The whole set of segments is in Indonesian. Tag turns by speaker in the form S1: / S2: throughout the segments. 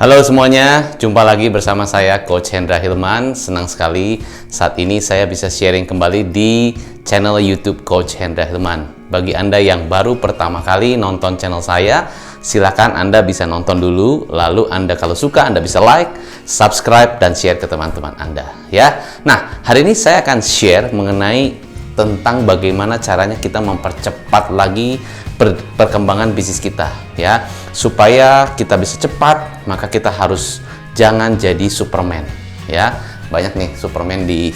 S1: Halo semuanya, jumpa lagi bersama saya Coach Hendra Hilman. Senang sekali saat ini saya bisa sharing kembali di channel YouTube Coach Hendra Hilman. Bagi Anda yang baru pertama kali nonton channel saya, silakan Anda bisa nonton dulu, lalu Anda kalau suka Anda bisa like, subscribe, dan share ke teman-teman Anda ya. Nah, hari ini saya akan share mengenai tentang bagaimana caranya kita mempercepat lagi perkembangan bisnis kita ya. Supaya kita bisa cepat, maka kita harus jangan jadi Superman ya. Banyak nih Superman di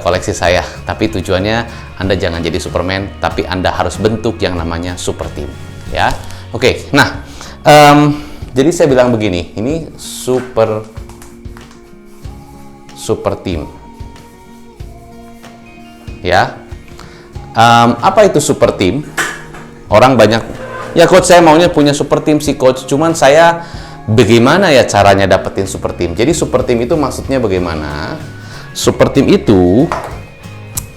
S1: koleksi saya, tapi tujuannya Anda jangan jadi Superman, tapi Anda harus bentuk yang namanya super team ya. Oke, nah jadi saya bilang begini, ini super team ya. Apa itu super team? Orang banyak, ya coach saya maunya punya super team sih coach, cuman saya bagaimana ya caranya dapetin super team? Jadi super team itu maksudnya bagaimana? Super team itu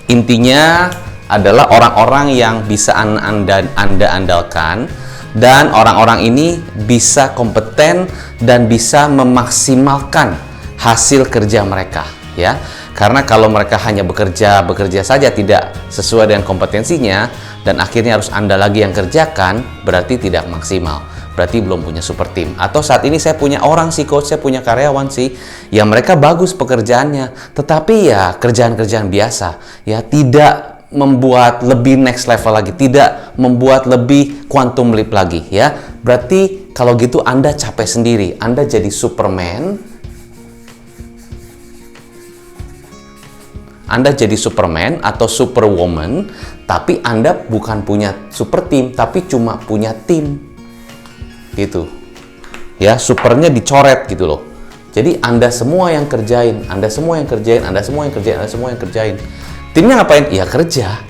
S1: intinya adalah orang-orang yang bisa Anda andalkan, dan orang-orang ini bisa kompeten dan bisa memaksimalkan hasil kerja mereka ya. Karena kalau mereka hanya bekerja saja tidak sesuai dengan kompetensinya dan akhirnya harus Anda lagi yang kerjakan, berarti tidak maksimal. Berarti belum punya super team. Atau saat ini saya punya orang sih coach, saya punya karyawan sih, ya mereka bagus pekerjaannya, tetapi ya kerjaan-kerjaan biasa, ya tidak membuat lebih next level lagi, tidak membuat lebih quantum leap lagi ya. Berarti kalau gitu Anda capek sendiri, Anda jadi Superman, Anda jadi Superman atau Superwoman, tapi Anda bukan punya super team, tapi cuma punya tim. Gitu. Ya, supernya dicoret gitu loh. Jadi Anda semua yang kerjain, Anda semua yang kerjain, Anda semua yang kerjain, Anda semua yang kerjain. Timnya ngapain? Ya kerja.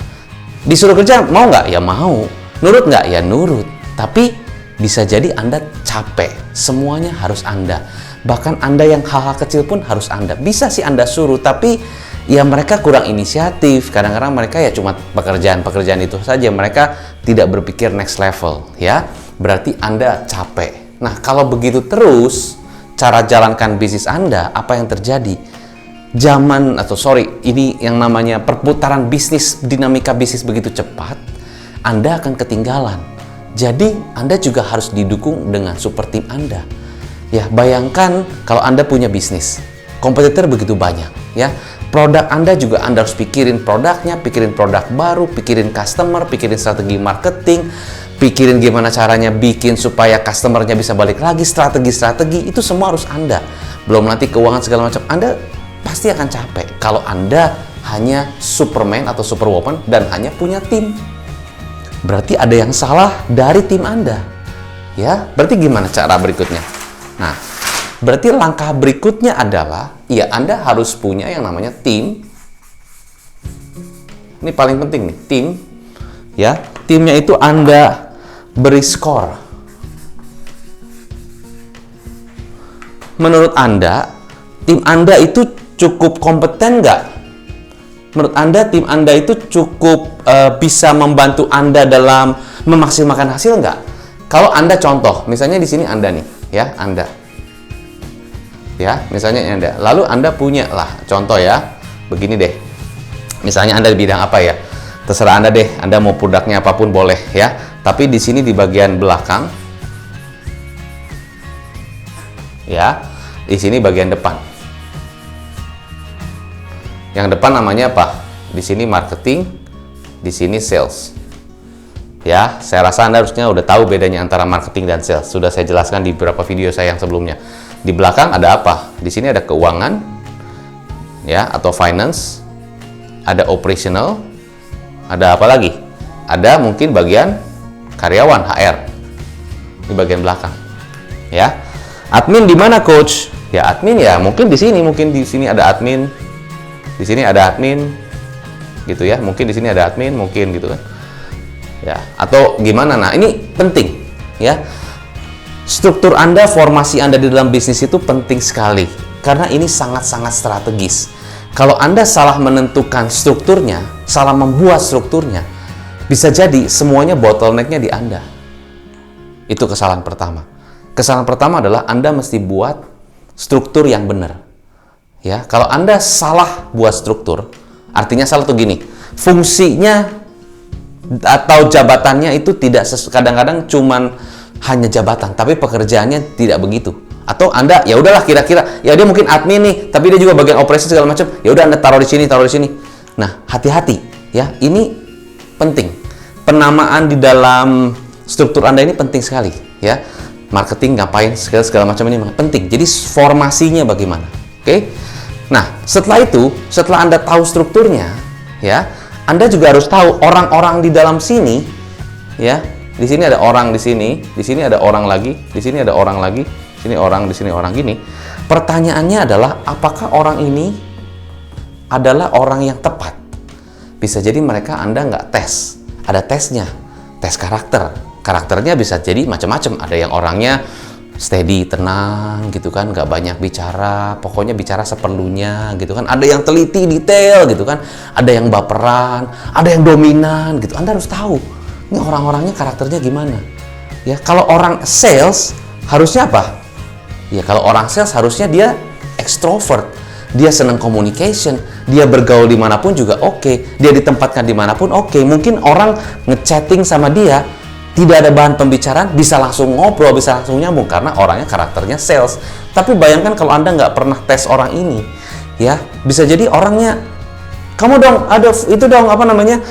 S1: Disuruh kerja, mau nggak? Ya mau. Nurut nggak? Ya nurut. Tapi bisa jadi Anda capek. Semuanya harus Anda. Bahkan Anda yang hal-hal kecil pun harus Anda. Bisa sih Anda suruh, tapi ya mereka kurang inisiatif. Kadang-kadang mereka ya cuma pekerjaan itu saja. Mereka tidak berpikir next level ya. Berarti Anda capek. Nah, kalau begitu terus cara jalankan bisnis Anda, apa yang terjadi? Ini yang namanya perputaran bisnis, dinamika bisnis begitu cepat, Anda akan ketinggalan. Jadi, Anda juga harus didukung dengan super team Anda. Ya, bayangkan kalau Anda punya bisnis, kompetitor begitu banyak ya. Produk Anda juga Anda harus pikirin produknya, pikirin produk baru, pikirin customer, pikirin strategi marketing, pikirin gimana caranya bikin supaya customernya bisa balik lagi, strategi itu semua harus Anda. Belum nanti keuangan segala macam. Anda pasti akan capek kalau Anda hanya Superman atau Superwoman dan hanya punya tim. Berarti ada yang salah dari tim Anda. Ya, berarti gimana cara berikutnya? Nah, berarti langkah berikutnya adalah, ya Anda harus punya yang namanya tim. Ini paling penting nih, tim. Ya, timnya itu Anda beri skor. Menurut Anda, tim Anda itu cukup kompeten nggak? Menurut Anda, tim Anda itu cukup bisa membantu Anda dalam memaksimalkan hasil nggak? Kalau Anda contoh, misalnya di sini Anda nih, ya Anda. Ya, misalnya Anda. Lalu Anda punya lah, contoh ya, begini deh. Misalnya Anda di bidang apa ya? Terserah Anda deh, Anda mau produknya apapun boleh ya. Tapi di sini di bagian belakang, ya, di sini bagian depan. Yang depan namanya apa? Di sini marketing, di sini sales. Ya, saya rasa Anda harusnya udah tahu bedanya antara marketing dan sales. Sudah saya jelaskan di beberapa video saya yang sebelumnya. Di belakang ada apa? Di sini ada keuangan, ya, atau finance, ada operational, ada apa lagi? Ada mungkin bagian karyawan HR di bagian belakang, ya. Admin di mana coach? Ya admin ya mungkin di sini ada admin, di sini ada admin, gitu ya. Mungkin di sini ada admin, mungkin gitu kan. Ya, atau gimana? Nah, ini penting, ya. Struktur Anda, formasi Anda di dalam bisnis itu penting sekali karena ini sangat-sangat strategis. Kalau Anda salah menentukan strukturnya, salah membuat strukturnya, bisa jadi semuanya bottleneck-nya di Anda. Itu kesalahan pertama. Kesalahan pertama adalah Anda mesti buat struktur yang benar. Ya, kalau Anda salah buat struktur, artinya salah tuh gini, fungsinya atau jabatannya itu tidak kadang-kadang cuman hanya jabatan, tapi pekerjaannya tidak begitu. Atau Anda ya udahlah kira-kira ya dia mungkin admin nih, tapi dia juga bagian operasi segala macam. Ya udah Anda taruh di sini, taruh di sini. Nah, hati-hati ya. Ini penting. Penamaan di dalam struktur Anda ini penting sekali ya. Marketing ngapain segala macam ini penting. Jadi formasinya bagaimana? Oke? Nah, setelah itu, setelah Anda tahu strukturnya ya, Anda juga harus tahu orang-orang di dalam sini ya. Di sini ada orang di sini ada orang lagi, di sini ada orang lagi, di sini orang gini. Pertanyaannya adalah apakah orang ini adalah orang yang tepat? Bisa jadi mereka Anda nggak tes. Ada tesnya, tes karakter. Karakternya bisa jadi macam-macam. Ada yang orangnya steady, tenang gitu kan, nggak banyak bicara, pokoknya bicara seperlunya gitu kan. Ada yang teliti, detail gitu kan. Ada yang baperan, ada yang dominan gitu. Anda harus tahu ini orang-orangnya karakternya gimana. Ya, kalau orang sales harusnya apa? Ya, kalau orang sales harusnya dia extrovert. Dia senang communication, dia bergaul dimanapun juga oke, dia ditempatkan dimanapun oke. Mungkin orang ngechatting sama dia, tidak ada bahan pembicaraan, bisa langsung ngobrol, bisa langsung nyambung, karena orangnya karakternya sales. Tapi bayangkan kalau Anda nggak pernah tes orang ini, ya, bisa jadi orangnya, kamu dong, ada itu dong, apa namanya,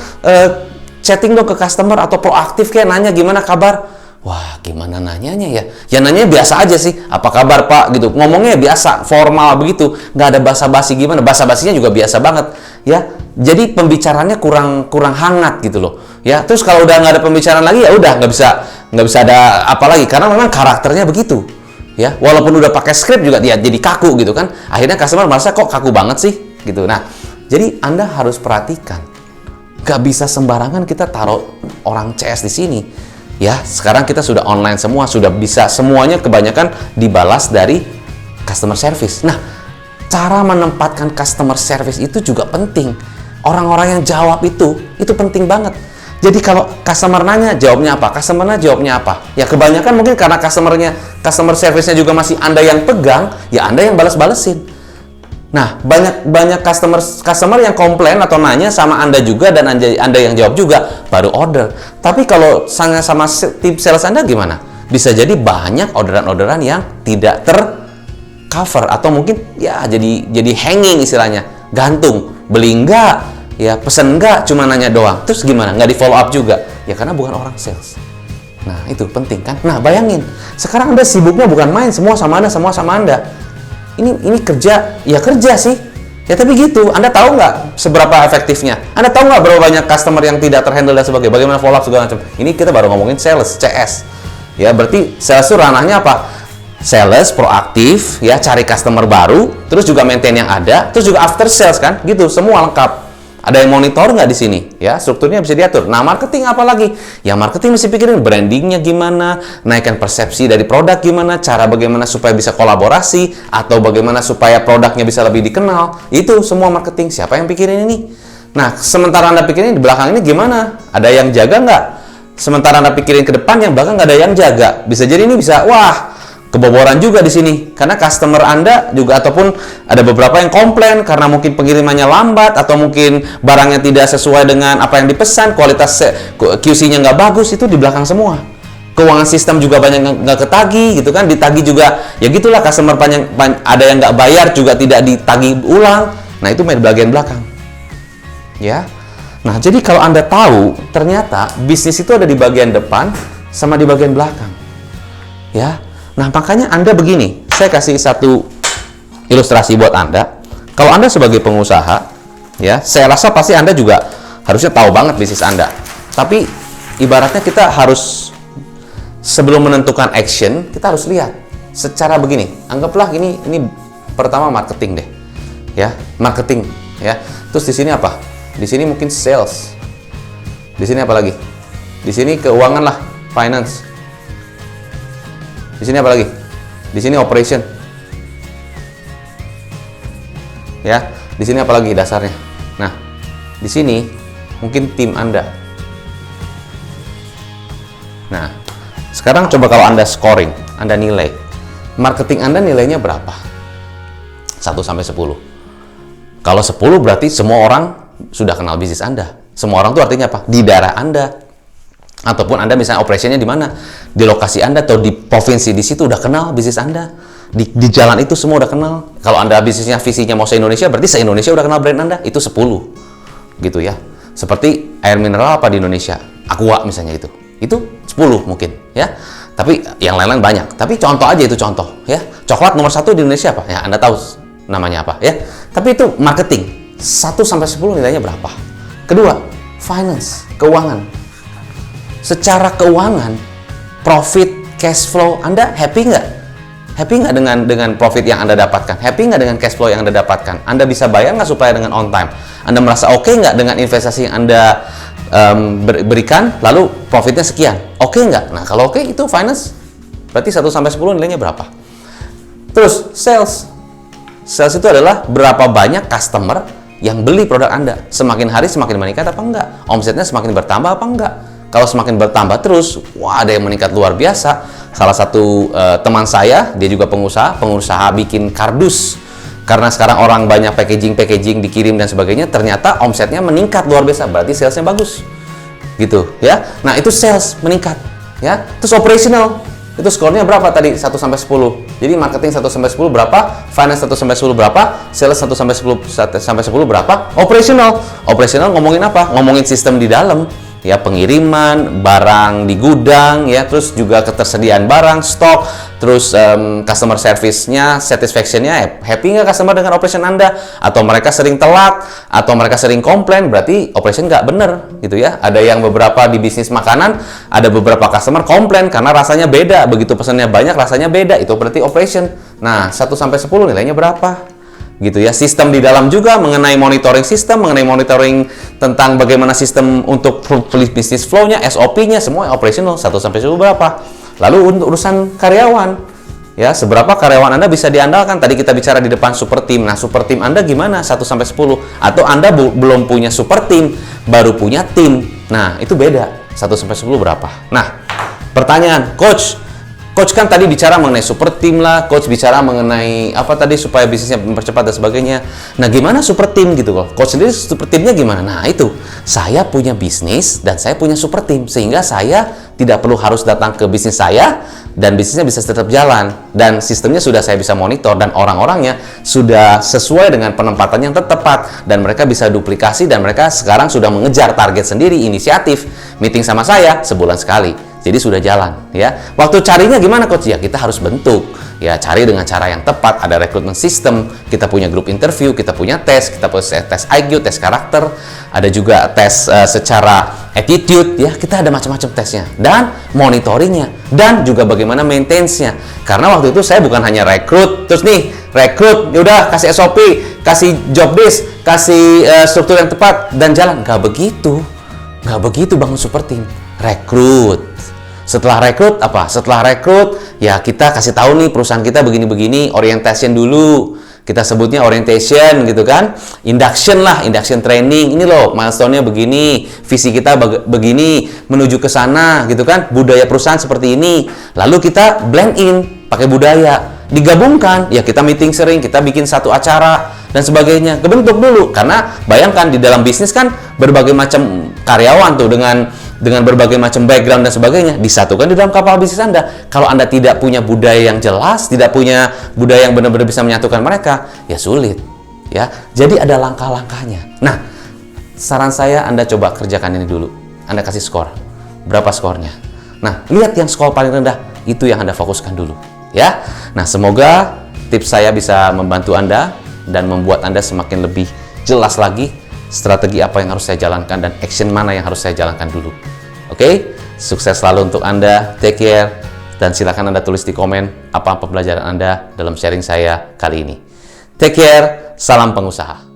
S1: chatting dong ke customer, atau proaktif kayak nanya gimana kabar. Wah, gimana nanyanya ya? Ya nanyanya biasa aja sih. Apa kabar Pak? Gitu. Ngomongnya biasa, formal begitu. Nggak ada basa-basi gimana. Basa-basinya juga biasa banget. Ya, jadi pembicaraannya kurang hangat gitu loh. Ya, terus kalau udah nggak ada pembicaraan lagi ya udah nggak bisa ada apa lagi. Karena memang karakternya begitu. Ya, walaupun udah pakai script juga dia jadi kaku gitu kan. Akhirnya customer merasa kok kaku banget sih gitu. Nah, jadi Anda harus perhatikan. Nggak bisa sembarangan kita taruh orang CS di sini. Ya, sekarang kita sudah online semua, sudah bisa semuanya kebanyakan dibalas dari customer service. Nah, cara menempatkan customer service itu juga penting. Orang-orang yang jawab itu penting banget. Jadi kalau customer nanya, jawabnya apa? Customer-nya jawabnya apa? Ya kebanyakan mungkin karena customer service-nya juga masih Anda yang pegang, ya Anda yang balas-balesin. Nah, banyak customer yang komplain atau nanya sama Anda juga, dan Anda yang jawab juga, baru order. Tapi kalau sama tim sales Anda gimana? Bisa jadi banyak orderan-orderan yang tidak tercover, atau mungkin ya jadi hanging istilahnya, gantung, beli enggak, ya pesen enggak, cuma nanya doang. Terus gimana? Nggak di follow up juga. Ya karena bukan orang sales. Nah, itu penting kan? Nah, bayangin, sekarang Anda sibuknya bukan main, semua sama Anda. Ini kerja sih. Ya tapi gitu, Anda tahu nggak seberapa efektifnya? Anda tahu nggak berapa banyak customer yang tidak terhandle dan sebagainya? Bagaimana follow up segala macam? Ini kita baru ngomongin sales, CS. Ya berarti sales itu ranahnya apa? Sales proaktif, ya cari customer baru, terus juga maintain yang ada, terus juga after sales kan? Gitu, semua lengkap. Ada yang monitor nggak di sini? Ya, strukturnya bisa diatur. Nah, marketing apa lagi? Ya, marketing mesti pikirin brandingnya gimana, naikkan persepsi dari produk gimana, cara bagaimana supaya bisa kolaborasi, atau bagaimana supaya produknya bisa lebih dikenal. Itu semua marketing. Siapa yang pikirin ini? Nah, sementara Anda pikirin di belakang ini gimana? Ada yang jaga nggak? Sementara Anda pikirin ke depan, yang belakang nggak ada yang jaga. Bisa jadi ini bisa, wah, keboboran juga di sini, karena customer Anda juga, ataupun ada beberapa yang komplain karena mungkin pengirimannya lambat, atau mungkin barangnya tidak sesuai dengan apa yang dipesan, kualitas QC-nya nggak bagus, itu di belakang semua. Keuangan sistem juga banyak nggak ketagih gitu kan, ditagih juga ya gitulah, customer ada yang nggak bayar juga tidak ditagih ulang. Nah, itu main bagian belakang. Ya. Nah, jadi kalau Anda tahu ternyata bisnis itu ada di bagian depan sama di bagian belakang. Ya. Nah, makanya Anda begini, saya kasih satu ilustrasi buat Anda. Kalau Anda sebagai pengusaha, ya, saya rasa pasti Anda juga harusnya tahu banget bisnis Anda. Tapi ibaratnya kita harus, sebelum menentukan action, kita harus lihat secara begini. Anggaplah ini pertama marketing deh. Ya, marketing, ya. Terus di sini apa? Di sini mungkin sales. Di sini apa lagi? Di sini keuangan lah, finance. Di sini apa lagi? Di sini operation. Ya, di sini apa lagi dasarnya? Nah, di sini mungkin tim Anda. Nah, sekarang coba kalau Anda scoring. Anda nilai. Marketing Anda nilainya berapa? 1 sampai 10. Kalau 10 berarti semua orang sudah kenal bisnis Anda. Semua orang itu artinya apa? Di daerah Anda. Ataupun Anda misalnya operasinya di mana? Di lokasi Anda atau di provinsi di situ udah kenal bisnis Anda. Di jalan itu semua udah kenal. Kalau Anda bisnisnya visinya mau se-Indonesia, berarti se-Indonesia udah kenal brand Anda. Itu 10. Gitu ya. Seperti air mineral apa di Indonesia? Aqua misalnya itu. Itu 10 mungkin ya. Tapi yang lain-lain banyak. Tapi contoh aja itu contoh ya. Coklat nomor 1 di Indonesia apa? Ya Anda tahu namanya apa ya. Tapi itu marketing. 1 sampai 10 nilainya berapa? Kedua, finance, keuangan. Secara keuangan, profit, cash flow, Anda happy nggak? Happy nggak dengan profit yang Anda dapatkan? Happy nggak dengan cash flow yang Anda dapatkan? Anda bisa bayar nggak supaya dengan on time? Anda merasa oke nggak dengan investasi yang Anda berikan, lalu profitnya sekian? Oke nggak? Nah, kalau oke itu finance, berarti 1 sampai 10 nilainya berapa? Terus, sales. Sales itu adalah berapa banyak customer yang beli produk Anda. Semakin hari semakin meningkat apa enggak? Omsetnya semakin bertambah apa enggak? Kalau semakin bertambah terus, wah ada yang meningkat luar biasa. Salah satu teman saya, dia juga pengusaha bikin kardus. Karena sekarang orang banyak packaging dikirim dan sebagainya, ternyata omsetnya meningkat luar biasa. Berarti salesnya bagus, gitu ya. Nah itu sales meningkat, ya. Terus operational, itu skornya berapa tadi? 1 sampai 10. Jadi marketing 1 sampai 10 berapa? Finance 1 sampai 10 berapa? Sales 1 sampai 10 berapa? Operational. Operational ngomongin apa? Ngomongin sistem di dalam. Ya, pengiriman, barang di gudang, ya, terus juga ketersediaan barang, stok, terus customer service-nya, satisfaction-nya, happy nggak customer dengan operation Anda? Atau mereka sering telat, atau mereka sering komplain, berarti operation nggak bener, gitu ya. Ada yang beberapa di bisnis makanan, ada beberapa customer komplain karena rasanya beda, begitu pesannya banyak, rasanya beda, itu berarti operation. Nah, 1 sampai 10 nilainya berapa? Gitu ya. Sistem di dalam juga mengenai monitoring sistem, mengenai monitoring tentang bagaimana sistem untuk bisnis flow-nya, SOP-nya, semua operational 1 sampai 10 berapa. Lalu untuk urusan karyawan, ya, seberapa karyawan Anda bisa diandalkan? Tadi kita bicara di depan super team. Nah, super team Anda gimana? 1 sampai 10 atau Anda belum punya super team, baru punya tim. Nah, itu beda. 1 sampai 10 berapa? Nah, pertanyaan, Coach kan tadi bicara mengenai super team lah, Coach bicara mengenai apa tadi supaya bisnisnya mempercepat dan sebagainya. Nah, gimana super team gitu kok? Coach sendiri super teamnya gimana? Nah, itu. Saya punya bisnis dan saya punya super team sehingga saya tidak perlu harus datang ke bisnis saya dan bisnisnya bisa tetap jalan dan sistemnya sudah saya bisa monitor dan orang-orangnya sudah sesuai dengan penempatan yang tepat dan mereka bisa duplikasi dan mereka sekarang sudah mengejar target sendiri, inisiatif meeting sama saya sebulan sekali. Jadi sudah jalan, ya. Waktu carinya gimana, Coach? Ya, kita harus bentuk. Ya, cari dengan cara yang tepat. Ada rekrutmen sistem, kita punya grup interview, kita punya kita punya tes IQ, tes karakter, ada juga tes secara attitude, ya. Kita ada macam-macam tesnya. Dan monitoringnya, dan juga bagaimana maintenance-nya. Karena waktu itu saya bukan hanya rekrut, terus nih, rekrut, yaudah kasih SOP, kasih job desk, kasih struktur yang tepat, dan jalan. Nggak begitu. Nggak begitu bangun super team. Rekrut. Setelah rekrut apa? Setelah rekrut ya kita kasih tahu nih perusahaan kita begini-begini, orientation dulu. Kita sebutnya orientation gitu kan. Induction lah, induction training. Ini loh milestone-nya begini, visi kita begini, menuju ke sana gitu kan. Budaya perusahaan seperti ini. Lalu kita blend in pakai budaya. Digabungkan, ya kita meeting sering, kita bikin satu acara dan sebagainya. Kebentuk dulu karena bayangkan di dalam bisnis kan berbagai macam karyawan tuh dengan berbagai macam background dan sebagainya disatukan di dalam kapal bisnis Anda. Kalau Anda tidak punya budaya yang jelas, tidak punya budaya yang benar-benar bisa menyatukan mereka, ya sulit. Ya, jadi ada langkah-langkahnya. Nah, saran saya Anda coba kerjakan ini dulu. Anda kasih skor. Berapa skornya? Nah, lihat yang skor paling rendah, itu yang Anda fokuskan dulu. Ya, nah semoga tips saya bisa membantu Anda dan membuat Anda semakin lebih jelas lagi strategi apa yang harus saya jalankan dan action mana yang harus saya jalankan dulu. Oke, sukses selalu untuk Anda, take care, dan silakan Anda tulis di komen apa pembelajaran Anda dalam sharing saya kali ini. Take care, salam pengusaha.